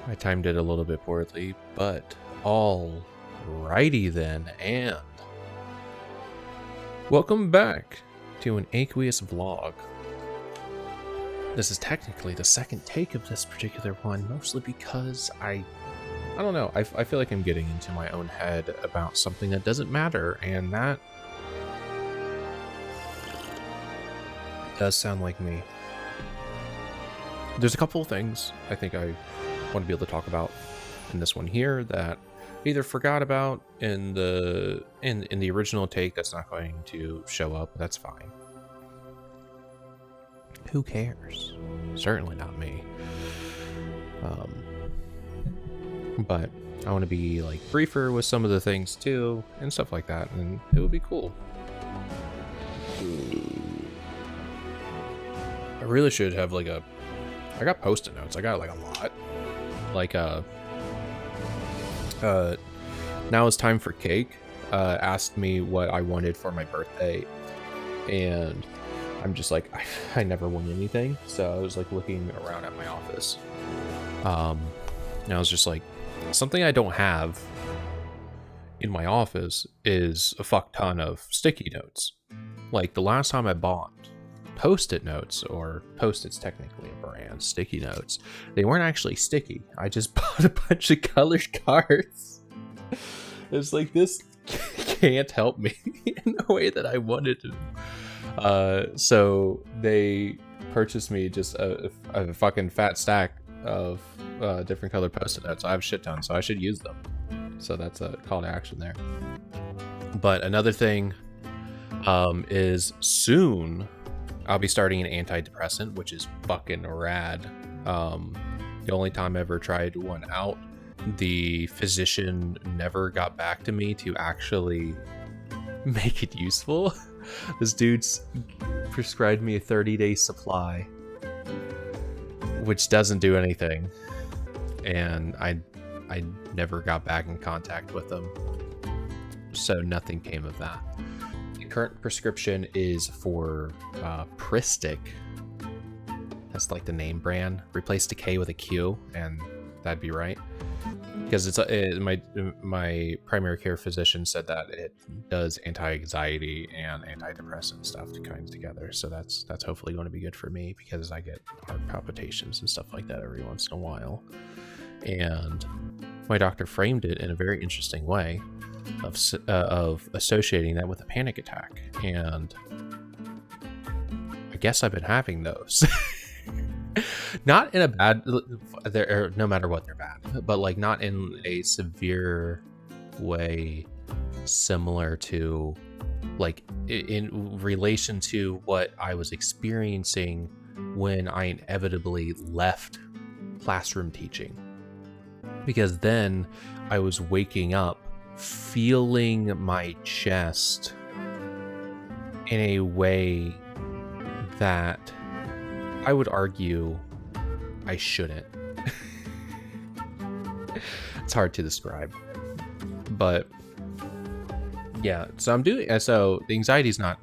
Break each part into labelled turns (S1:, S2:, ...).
S1: I timed it a little bit poorly, but alrighty then, and welcome back to an aqueousVlog. This is technically the second take of this particular one, mostly because I don't know, I feel like I'm getting into my own head about something that doesn't matter, and that does sound like me. There's a couple of things I think I want to be able to talk about in this one here that I either forgot about in the original take that's not going to show up. That's fine. Who cares? Certainly not me. But I want to be like briefer with some of the things too and stuff like that, and it would be cool. I really should have like I got post-it notes. I got like a lot. Like now it's time for cake. Asked me what I wanted for my birthday, and I'm just like, I never won anything. So I was like looking around at my office. And I was just like, something I don't have in my office is a fuck ton of sticky notes. Like the last time I bought post-it notes, or post-it's technically a brand, sticky notes, they weren't actually sticky. I just bought a bunch of colored cards. It's like, this can't help me in the way that I wanted to. So they purchased me just a fucking fat stack of different colored post-it notes. I have a shit ton, so I should use them. So that's a call to action there. But another thing is soon I'll be starting an antidepressant, which is fucking rad. The only time I ever tried one out, the physician never got back to me to actually make it useful. This dude's prescribed me a 30-day supply, which doesn't do anything, and I never got back in contact with them, so nothing came of that. The current prescription is for Pristic. That's like the name brand. Replace the K with a Q, and that'd be right, because my primary care physician said that it does anti-anxiety and antidepressant stuff kind of together. So that's hopefully going to be good for me, because I get heart palpitations and stuff like that every once in a while. And my doctor framed it in a very interesting way of associating that with a panic attack, and I guess I've been having those. Not in a bad, no matter what, they're bad, but like not in a severe way, similar to like in relation to what I was experiencing when I inevitably left classroom teaching, because then I was waking up feeling my chest in a way that I would argue I shouldn't. It's hard to describe, but yeah. So so the anxiety is not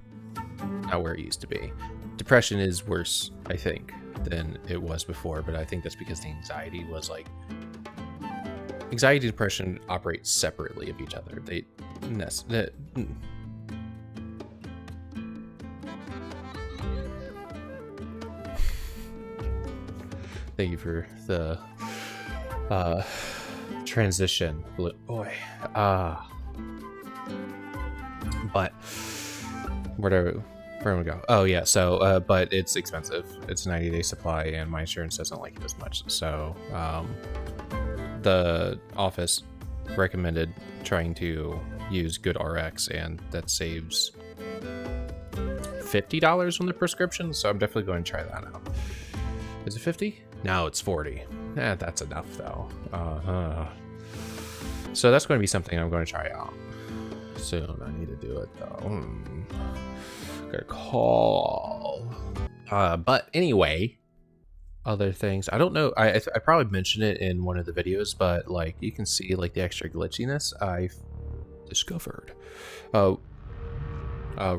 S1: where it used to be. Depression is worse, I think, than it was before, but I think that's because the anxiety was like, anxiety and depression operate separately of each other. Thank you for the transition, boy. But where do we go? Oh yeah, so but it's expensive. It's a 90-day supply, and my insurance doesn't like it as much. So the office recommended trying to use GoodRx, and that saves $50 on the prescription. So I'm definitely going to try that out. Is it 50? No, it's 40. That's enough though. So that's going to be something I'm going to try out soon. I need to do it though. Gotta call. But anyway, other things. I don't know. I probably mentioned it in one of the videos, but like you can see like the extra glitchiness I've discovered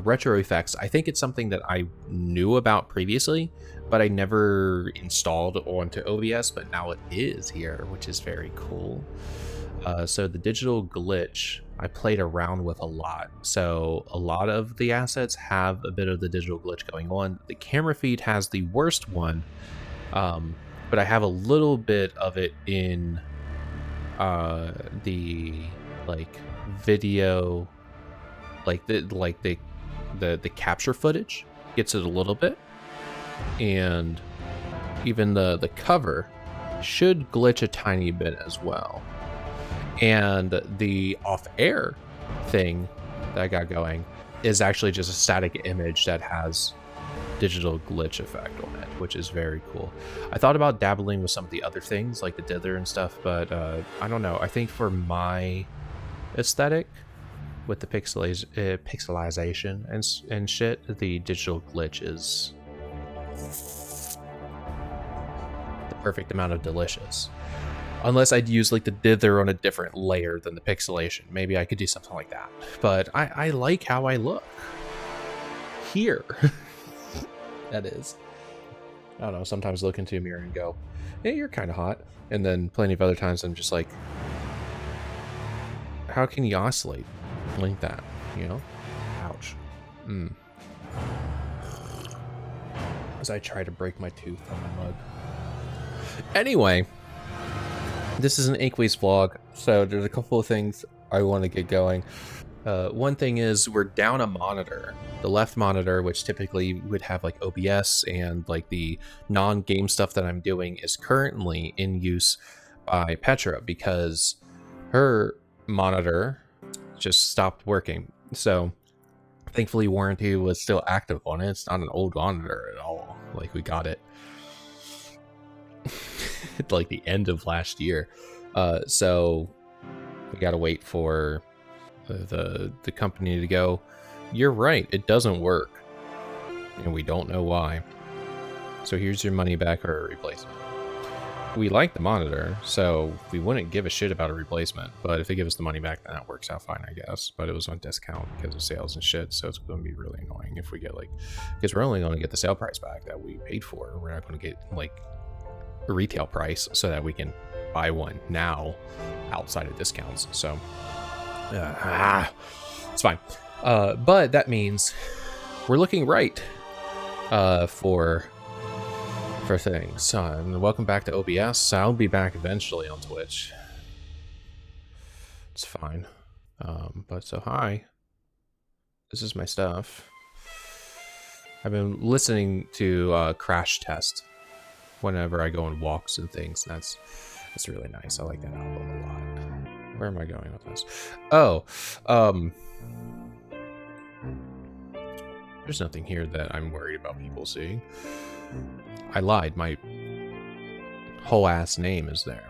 S1: retro effects. I think it's something that I knew about previously, but I never installed onto OBS, but now it is here, which is very cool. So the digital glitch I played around with a lot. So a lot of the assets have a bit of the digital glitch going on. The camera feed has the worst one, but I have a little bit of it in the like video, like the capture footage gets it a little bit, and even the cover should glitch a tiny bit as well. And the off-air thing that I got going is actually just a static image that has digital glitch effect on it, which is very cool. I thought about dabbling with some of the other things like the dither and stuff, but I don't know. I think for my aesthetic with the pixelization and shit, the digital glitch is the perfect amount of delicious. Unless I'd use like the dither on a different layer than the pixelation. Maybe I could do something like that. But I like how I look here. That is. I don't know, sometimes look into a mirror and go, hey, you're kind of hot. And then plenty of other times I'm just like, how can you oscillate like that, you know? Ouch. As I try to break my tooth on my mug. Anyway, this is an aqueous vlog, so there's a couple of things I want to get going. One thing is we're down a monitor. The left monitor, which typically would have like OBS and like the non-game stuff that I'm doing, is currently in use by Petra because her monitor just stopped working. So thankfully warranty was still active on it. It's not an old monitor at all. Like we got it at like the end of last year. So we got to wait for the company to go, you're right, it doesn't work, and we don't know why, so here's your money back or a replacement. We like the monitor, so we wouldn't give a shit about a replacement, but if they give us the money back, then that works out fine, I guess. But it was on discount because of sales and shit, so it's going to be really annoying if we get like, because we're only going to get the sale price back that we paid for. We're not going to get like a retail price so that we can buy one now outside of discounts. So it's fine. But that means we're looking right for things. Welcome back to OBS. I'll be back eventually on Twitch. It's fine. But so hi. This is my stuff. I've been listening to Crash Test whenever I go on walks and things. That's really nice. I like that album a lot. Where am I going with this? Oh, there's nothing here that I'm worried about people seeing. I lied. My whole ass name is there.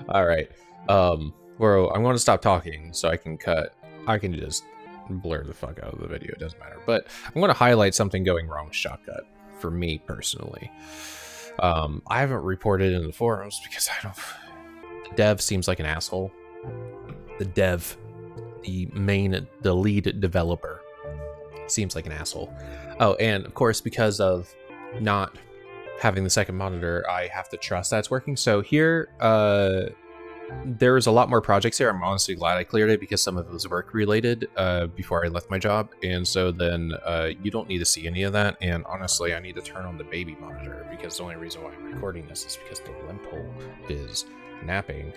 S1: All right. Bro, I'm going to stop talking so I can cut. I can just blur the fuck out of the video. It doesn't matter. But I'm going to highlight something going wrong with Shotcut for me personally. I haven't reported in the forums because I don't. The dev seems like an asshole. The dev, the lead developer, seems like an asshole. Oh, and of course, because of not having the second monitor, I have to trust that it's working. So here, there's a lot more projects here. I'm honestly glad I cleared it because some of it was work related before I left my job. And so then you don't need to see any of that. And honestly, I need to turn on the baby monitor because the only reason why I'm recording this is because the limpo is napping.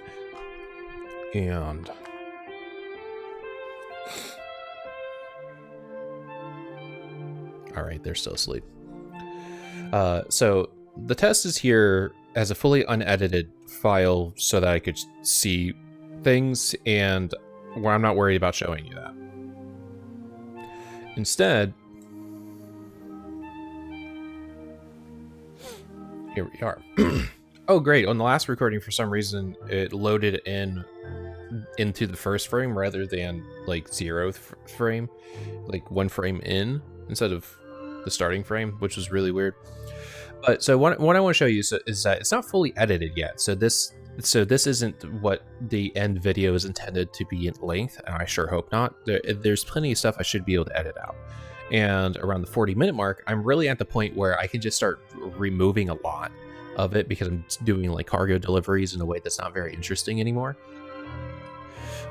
S1: And all right, they're still asleep. So the test is here as a fully unedited file so that I could see things, and where I'm not worried about showing you that. Instead, here we are. Oh, great. On the last recording, for some reason, it loaded into the first frame rather than like 0th frame, like 1 frame in instead of the starting frame, which was really weird. But so what I want to show you is that it's not fully edited yet. So this So this isn't what the end video is intended to be in length, and I sure hope not. There's plenty of stuff I should be able to edit out. And around the 40-minute mark, I'm really at the point where I can just start removing a lot of it because I'm doing like cargo deliveries in a way that's not very interesting anymore.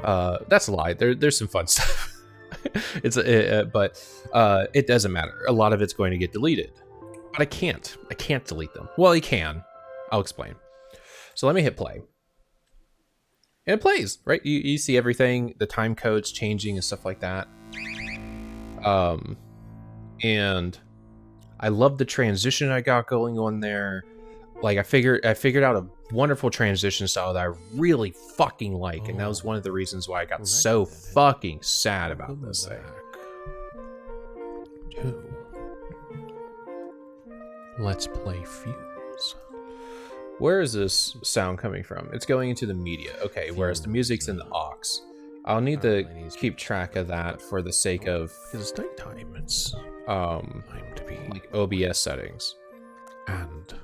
S1: That's a lie. There's some fun stuff. But it doesn't matter. A lot of it's going to get deleted. But I can't delete them. Well, I can. I'll explain. So let me hit play. And it plays, right? You see everything, the time codes changing and stuff like that. And I love the transition I got going on there. Like I figured out a wonderful transition style that I really fucking like, and that was one of the reasons why I got so fucking sad about this thing. Let's play FUMES. Where is this sound coming from? It's going into the media. Okay, whereas the music's in the aux. I'll need to keep track of that for the sake of, because it's nighttime. It's time to be like OBS settings. And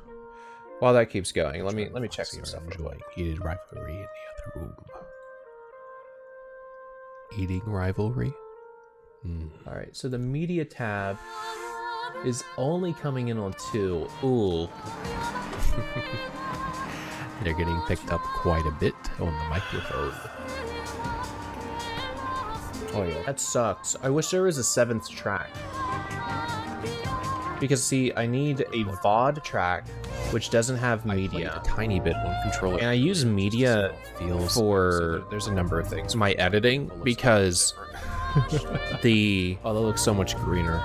S1: while that keeps going, let me check some stuff. Enjoy heated rivalry in the other room. Eating rivalry. All right, so the media tab is only coming in on 2. Ooh. They're getting picked up quite a bit on the microphone. Oh yeah, that sucks. I wish there was a 7th track. Because see, I need a VOD track which doesn't have media. A tiny bit on controller. And I use media for, there's a number of things. My editing, because the, oh, that looks so much greener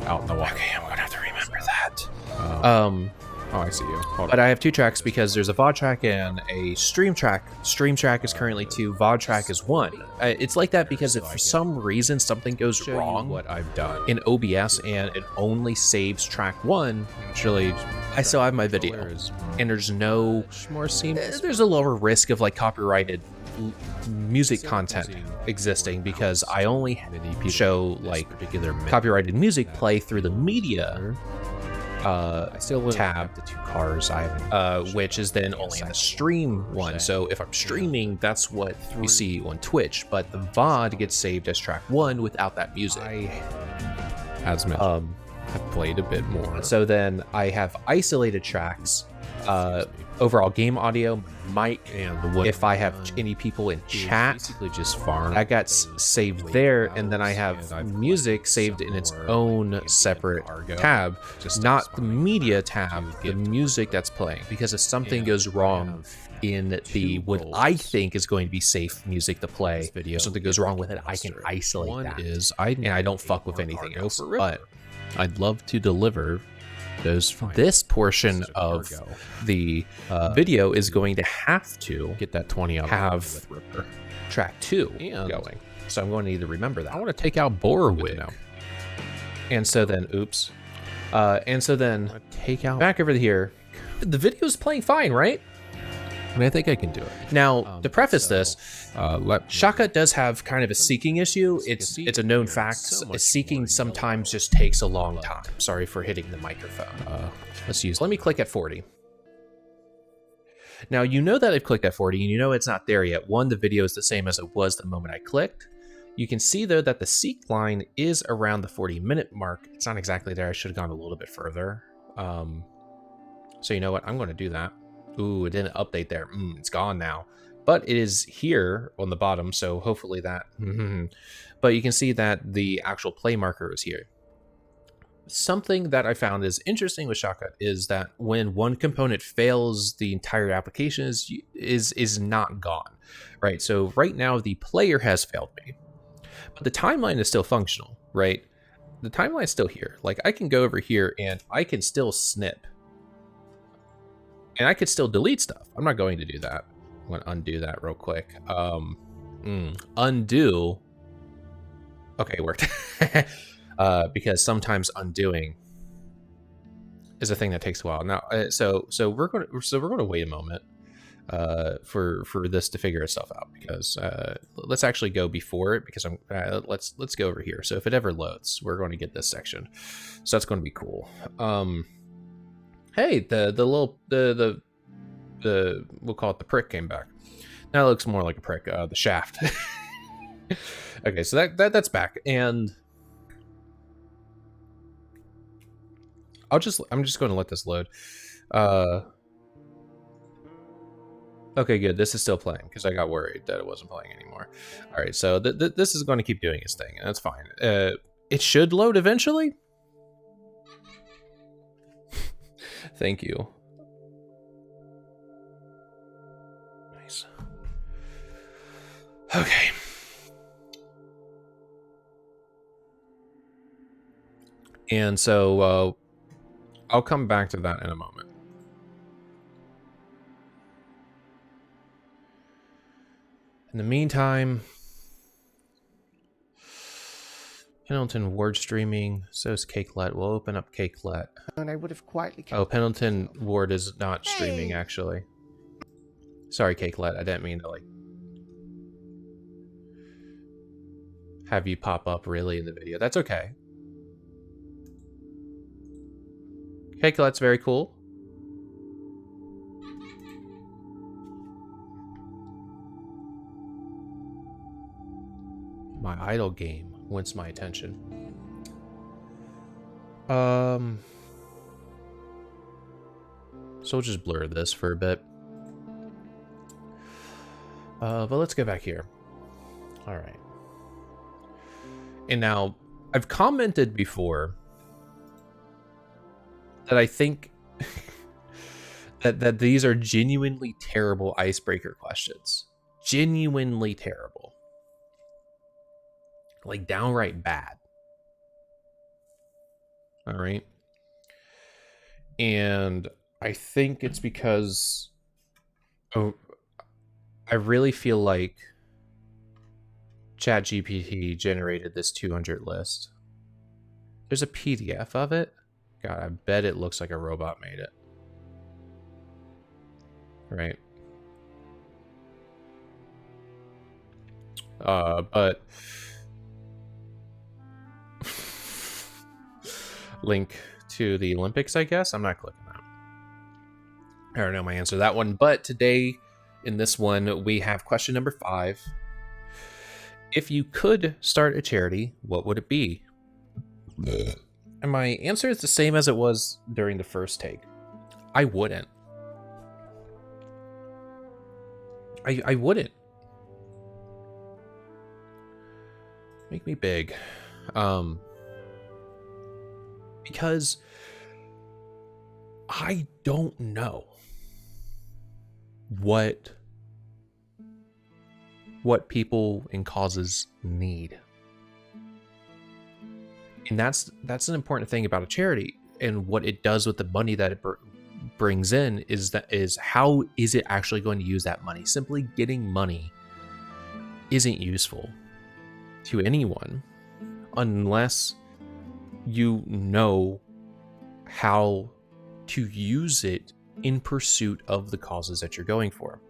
S1: out in the water. Okay, I'm gonna have to remember that. Oh, I see you. But I have 2 tracks because there's a VOD track and a stream track. Stream track is currently 2, VOD track is 1. It's like that because if for some reason something goes wrong what I've done in OBS and it only saves track 1, actually, I still have my video. And there's no more there's a lower risk of like copyrighted music content existing because I only show like copyrighted music play through the media I still tab the 2 cars I haven't, which is then only on the stream one. So if I'm streaming, that's what you see on Twitch. But the VOD gets saved as track 1 without that music. As mentioned, I've played a bit more. So then I have isolated tracks, overall game audio, mic, and if I have any people in chat, basically just farm. That got saved there, and then I have music saved in its own separate tab, not the media tab, the music that's playing. Because if something goes wrong in the what I think is going to be safe music to play, if something goes wrong with it, I can isolate that. And I don't fuck with anything else, but I'd love to deliver those. This portion of the video is going to have to get that 20 out have track 2 going. So I'm going to need to remember that. I want to take out Borwick now. And so then, oops. And so then, take out back over here. The video's playing fine, right? I mean, I think I can do it. Now, to preface this, Shotcut does have kind of a seeking issue. It's a known fact. Seeking sometimes just takes a long time. Sorry for hitting the microphone. Let me click at 40. Now, you know that I've clicked at 40, and you know it's not there yet. One, the video is the same as it was the moment I clicked. You can see, though, that the seek line is around the 40-minute mark. It's not exactly there. I should have gone a little bit further. So you know what? I'm going to do that. Ooh, it didn't update there. It's gone now. But it is here on the bottom, so hopefully that... But you can see that the actual play marker is here. Something that I found is interesting with Shotcut is that when one component fails, the entire application is not gone, right? So right now, the player has failed me. But the timeline is still functional, right? The timeline is still here. Like, I can go over here, and I can still snip. And I could still delete stuff. I'm not going to do that. I'm going to undo that real quick. Undo. Okay, it worked. Because sometimes undoing is a thing that takes a while. Now, so we're going to wait a moment for this to figure itself out, because let's actually go before it, because let's go over here. So if it ever loads, we're going to get this section. So that's going to be cool. Hey, the we'll call it the prick came back. Now it looks more like a prick, the shaft. Okay, so that's back, and I'm just going to let this load. Okay, good. This is still playing because I got worried that it wasn't playing anymore. All right, so this is going to keep doing its thing, and that's fine. It should load eventually. Thank you. Nice. Okay. And so I'll come back to that in a moment. In the meantime, Pendleton Ward streaming. So is Cakelet. We'll open up Cakelet.
S2: And I would have quietly.
S1: Oh, Pendleton Ward is not streaming actually. Sorry, Cakelet. I didn't mean to like have you pop up really in the video. That's okay. Cakelet's very cool. My idle game wants my attention. So we'll just blur this for a bit. But let's go back here. All right. And now I've commented before that I think that these are genuinely terrible icebreaker questions. Genuinely terrible. Like downright bad. All right. And I think it's because I really feel like ChatGPT generated this 200 list. There's a PDF of it. God, I bet it looks like a robot made it. Right. But link to the Olympics, I guess. I'm not clicking that. I don't know my answer to that one. But today, in this one, we have question number 5. If you could start a charity, what would it be? And my answer is the same as it was during the first take. I wouldn't. I wouldn't. Make me big. Because I don't know what people and causes need. And that's an important thing about a charity, and what it does with the money that it brings in is how is it actually going to use that money? Simply getting money isn't useful to anyone unless you know how to use it in pursuit of the causes that you're going for.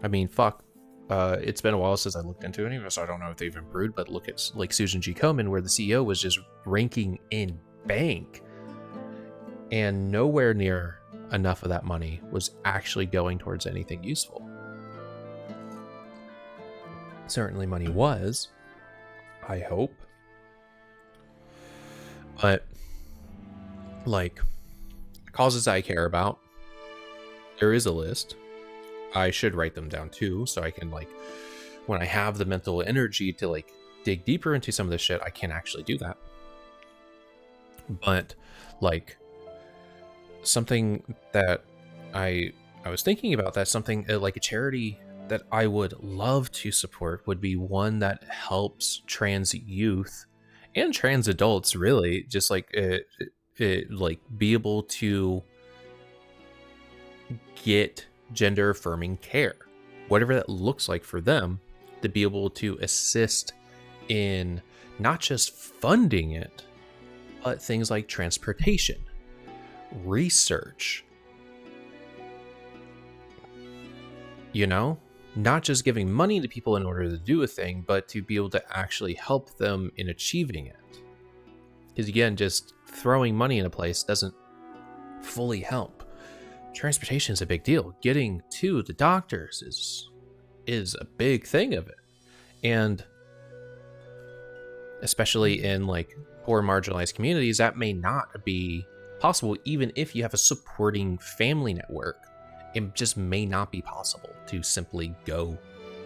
S1: I mean, fuck. It's been a while since I looked into any of this. So I don't know if they've improved, but look at like Susan G. Komen, where the CEO was just ranking in bank, and nowhere near enough of that money was actually going towards anything useful. Certainly money was, I hope. But like causes I care about, there is a list. I should write them down too, so I can like, when I have the mental energy to like dig deeper into some of this shit, I can actually do that. But like something that I was thinking about, that's something like a charity that I would love to support would be one that helps trans youth and trans adults, really, just like like be able to get gender affirming care, whatever that looks like for them, to be able to assist in not just funding it, but things like transportation, research, you know, not just giving money to people in order to do a thing, but to be able to actually help them in achieving it. Because again, just throwing money in a place doesn't fully help. transportation is a big deal. Getting to the doctors is a big thing of it. And especially in like poor marginalized communities, that may not be possible. Even if you have a supporting family network, it just may not be possible to simply go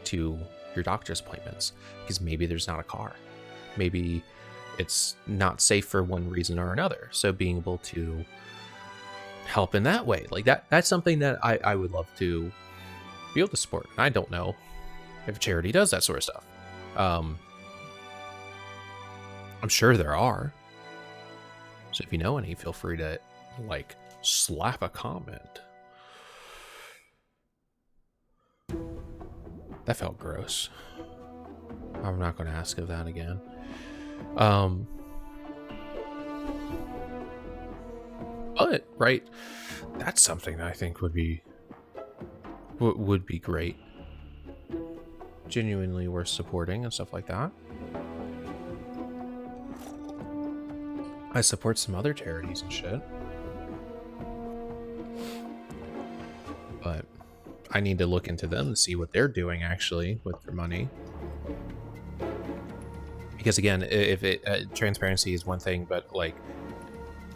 S1: to your doctor's appointments because maybe there's not a car. Maybe it's not safe for one reason or another. So being able to help in that way, like that's something that I would love to be able to support. And I don't know if a charity does that sort of stuff. I'm sure there are. So if you know any, feel free to like slap a comment. That felt gross. I'm not going to ask of that again. But right, that's something that I think would be great. Genuinely worth supporting and stuff like that. I support some other charities and shit. But I need to look into them to see what they're doing actually with their money. Because again, if transparency is one thing, but like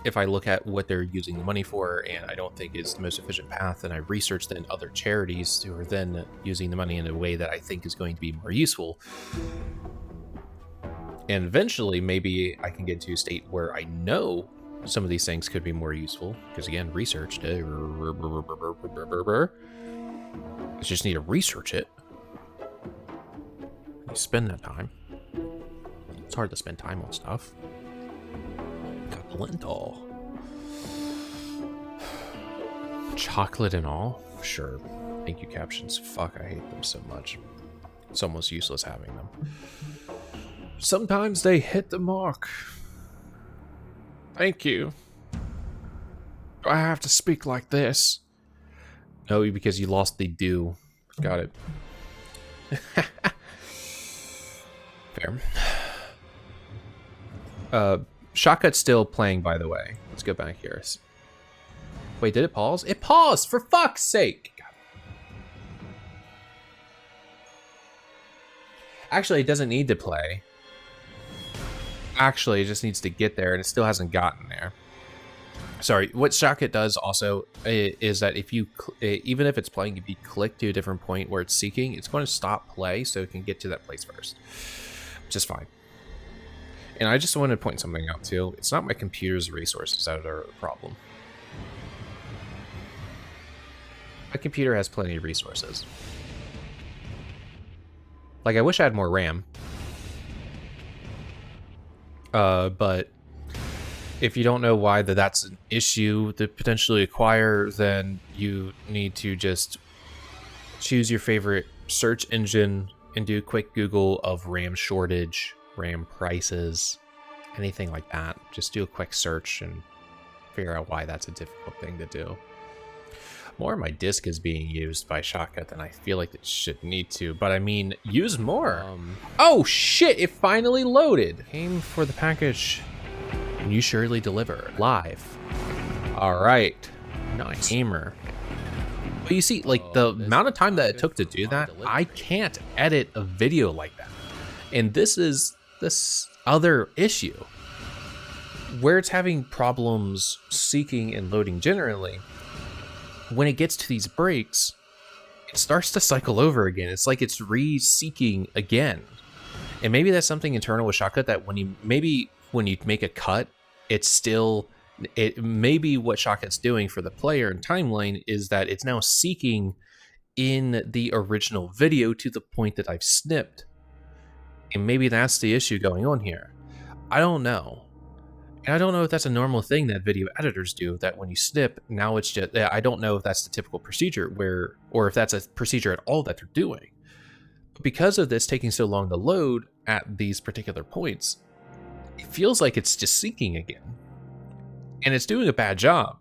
S1: if I look at what they're using the money for and I don't think it's the most efficient path, and I research then other charities who are then using the money in a way that I think is going to be more useful. And eventually maybe I can get to a state where I know some of these things could be more useful. Because again, researched it. I just need to research it. You spend that time. It's hard to spend time on stuff. Got Lental. Chocolate and all? Sure. Thank you, captions. Fuck, I hate them so much. It's almost useless having them. Sometimes they hit the mark. Thank you. Do I have to speak like this? No, because you lost the do. Got it. Fair. Shotcut's still playing, by the way. Let's go back here. Wait, did it pause? It paused, for fuck's sake! Actually, it doesn't need to play. Actually, it just needs to get there, and it still hasn't gotten there. Sorry, what Shotcut does also is that if you, even if it's playing, if you click to a different point where it's seeking, it's going to stop play so it can get to that place first. Which is fine. And I just wanted to point something out too. It's not my computer's resources that are the problem. My computer has plenty of resources. Like, I wish I had more RAM. But if you don't know why that's an issue to potentially acquire, then you need to just choose your favorite search engine and do a quick Google of RAM shortage, RAM prices, anything like that. Just do a quick search and figure out why that's a difficult thing to do. More of my disk is being used by Shotcut than I feel like it should need to, but I mean, use more. Oh shit, it finally loaded. Came for the package, and you surely deliver. Live. All right, nice. Gamer. But you see, like the amount of time that it took to do that, I can't edit a video like that. And this is this other issue where it's having problems seeking and loading generally. When it gets to these breaks, it starts to cycle over again. It's like it's re-seeking again. And maybe that's something internal with Shotcut that when you make a cut, it's still, maybe what Shotcut's doing for the player and timeline is that it's now seeking in the original video to the point that I've snipped. And maybe that's the issue going on here. I don't know. And I don't know if that's a normal thing that video editors do, that when you snip, now it's just, I don't know if that's the typical procedure or if that's a procedure at all that they're doing. But because of this taking so long to load at these particular points, it feels like it's just syncing again. And it's doing a bad job.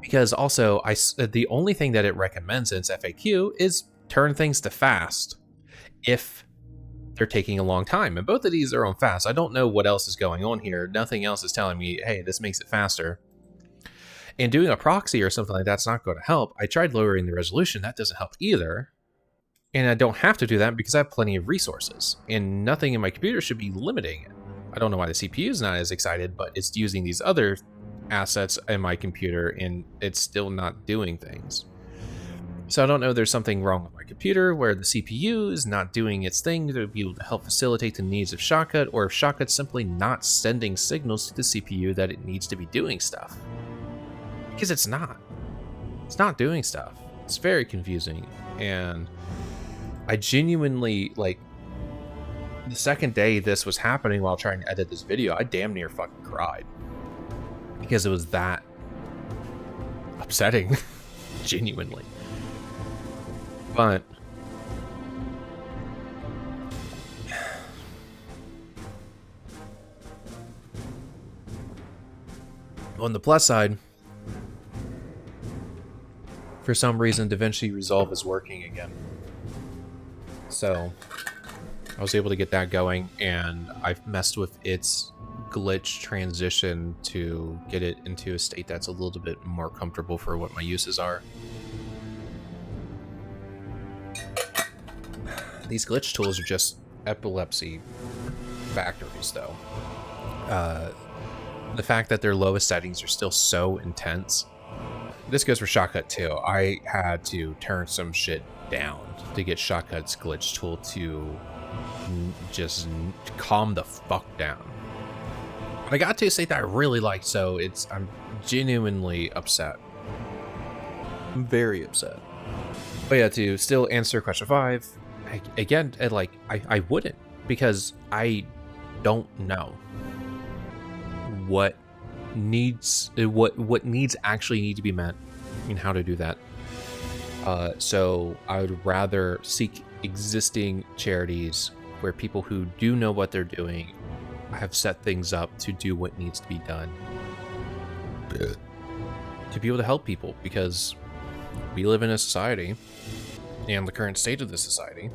S1: Because also, the only thing that it recommends in its FAQ is turn things to fast if they're taking a long time, and both of these are on fast. I don't know what else is going on here. Nothing else is telling me, hey, this makes it faster. And doing a proxy or something like that's not going to help. I tried lowering the resolution. That doesn't help either. And I don't have to do that because I have plenty of resources. And nothing in my computer should be limiting it. I don't know why the CPU is not as excited, but it's using these other assets in my computer and it's still not doing things. So I don't know if there's something wrong with my computer where the CPU is not doing its thing to be able to help facilitate the needs of Shotcut, or if Shotcut's simply not sending signals to the CPU that it needs to be doing stuff. Because it's not. It's not doing stuff. It's very confusing. And I genuinely, like, the second day this was happening while trying to edit this video, I damn near fucking cried. Because it was that upsetting. Genuinely. But on the plus side, for some reason, DaVinci Resolve is working again. So I was able to get that going, and I've messed with its glitch transition to get it into a state that's a little bit more comfortable for what my uses are. These glitch tools are just epilepsy factories, though. The fact that their lowest settings are still so intense. This goes for Shotcut too. I had to turn some shit down to get Shotcut's glitch tool to just calm the fuck down. But I got to a state that I really liked, so I'm genuinely upset. I'm very upset. But yeah, to still answer question 5, again, like, I wouldn't, because I don't know what needs actually need to be met and how to do that. So I would rather seek existing charities where people who do know what they're doing have set things up to do what needs to be done to be able to help people, because we live in a society, and the current state of the society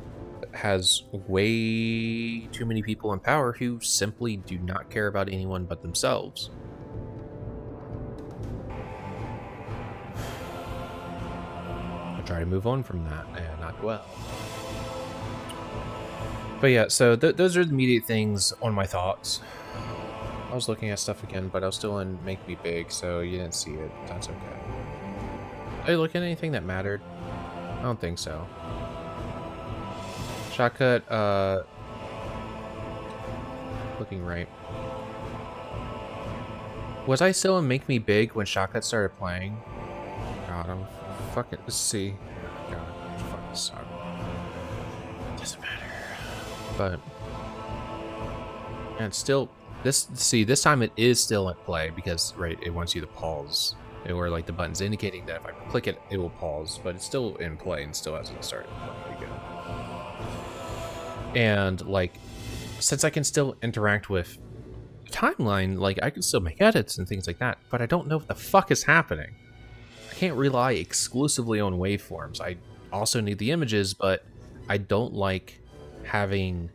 S1: has way too many people in power who simply do not care about anyone but themselves. I'll try to move on from that, and not well. But yeah, so those are the immediate things on my thoughts. I was looking at stuff again, but I was still in Make Me Big, so you didn't see it. That's okay. Did I look at anything that mattered? I don't think so. Shotcut, looking right. Was I still in Make Me Big when Shotcut started playing? God, I'm fucking, let's see. God, I'm fucking sorry. Doesn't matter. But, and still, this time it is still at play, because, right, it wants you to pause. Or like the button's indicating that if I click it, it will pause, but it's still in play and still hasn't started playing again. And like, since I can still interact with the timeline, like I can still make edits and things like that, but I don't know what the fuck is happening. I can't rely exclusively on waveforms. I also need the images, but I don't like having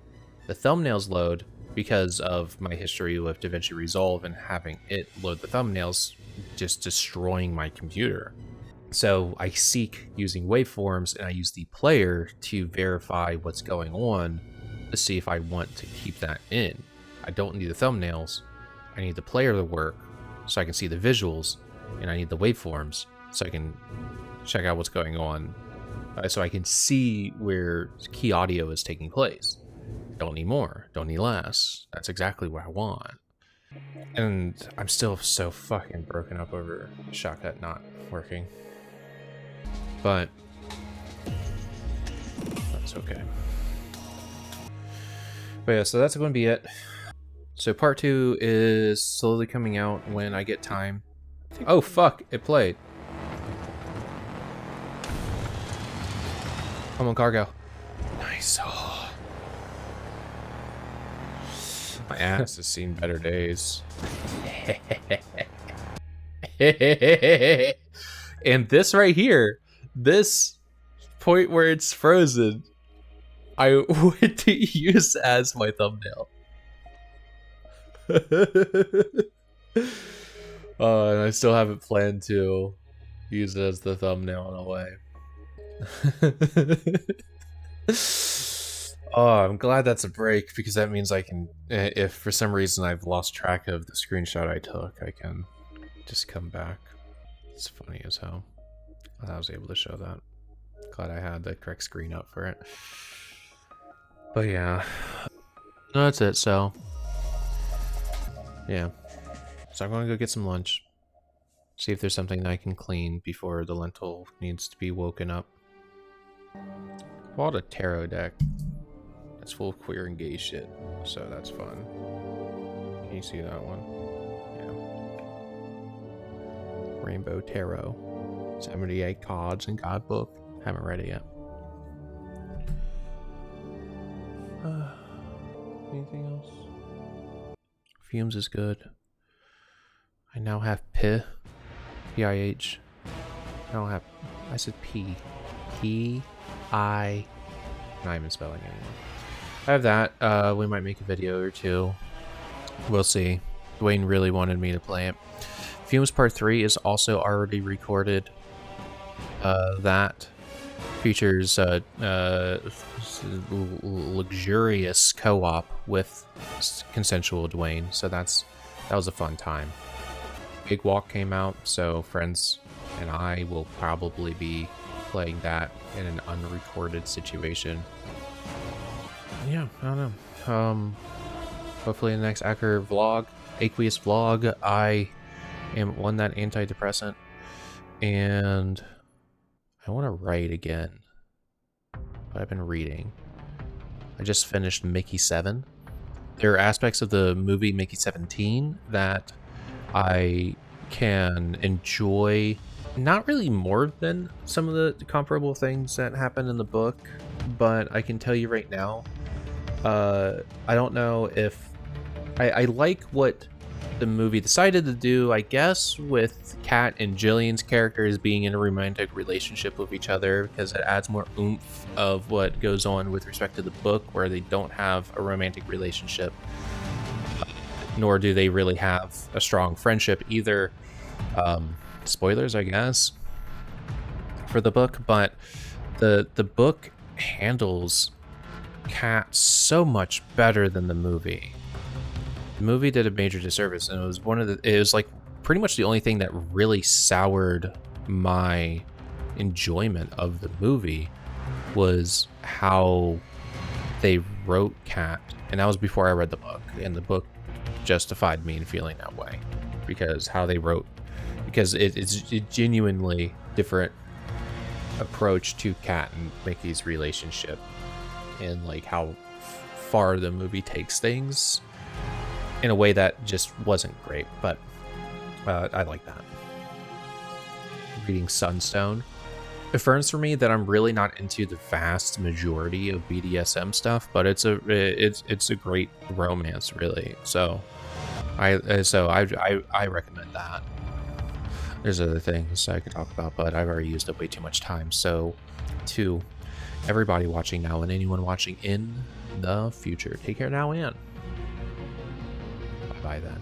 S1: the thumbnails load because of my history with DaVinci Resolve and having it load the thumbnails, just destroying my computer. So I seek using waveforms, and I use the player to verify what's going on to see if I want to keep that in. I don't need the thumbnails. I need the player to work so I can see the visuals, and I need the waveforms so I can check out what's going on, so I can see where key audio is taking place. Don't need more, don't need less. That's exactly what I want. And I'm still so fucking broken up over Shotcut not working. But that's okay. But yeah, so that's going to be it. So part 2 is slowly coming out when I get time. Oh fuck, it played. Come on, cargo. Nice. Oh. My ass has seen better days. And this right here, this point where it's frozen, I went to use as my thumbnail. And I still haven't planned to use it as the thumbnail in a way. Oh, I'm glad that's a break, because that means I can, if for some reason I've lost track of the screenshot I took, I can just come back. It's funny as hell. I was able to show that. Glad I had the correct screen up for it. But yeah, no, that's it. So yeah, so I'm gonna go get some lunch. See if there's something that I can clean before the lentil needs to be woken up. Bought a tarot deck. It's full of queer and gay shit, so that's fun. Can you see that one? Yeah. Rainbow Tarot. 78 cards in guidebook. Haven't read it yet. Anything else? Fumes is good. I now have P. P-I-H. I don't have... I said P. P-I... Not even spelling anymore. I have that. We might make a video or two. We'll see. Dwayne really wanted me to play it. Fumes Part 3 is also already recorded. That features luxurious co-op with consensual Dwayne, so that was a fun time. Big Walk came out, so friends and I will probably be playing that in an unrecorded situation. Yeah, I don't know. Hopefully in the next aqueousVlog, I am on that antidepressant, and I want to write again. But I've been reading. I just finished Mickey-17. There are aspects of the movie Mickey-17 that I can enjoy, not really more than some of the comparable things that happen in the book, but I can tell you right now, I don't know if I like what the movie decided to do, I guess, with Kat and Gillian's characters being in a romantic relationship with each other, because it adds more oomph of what goes on with respect to the book, where they don't have a romantic relationship, nor do they really have a strong friendship either. Spoilers, I guess, for the book, but the book handles Kat so much better than the movie. The movie did a major disservice, and it was like pretty much the only thing that really soured my enjoyment of the movie was how they wrote Kat, and that was before I read the book, and the book justified me in feeling that way, because how they wrote, because it's a genuinely different approach to Kat and Mickey's relationship, and like how far the movie takes things in a way that just wasn't great, but I like that. Reading Sunstone affirms for me that I'm really not into the vast majority of BDSM stuff, but it's a great romance, really. So I recommend that. There's other things I could talk about, but I've already used up way too much time. So to everybody watching now and anyone watching in the future, take care now and bye then.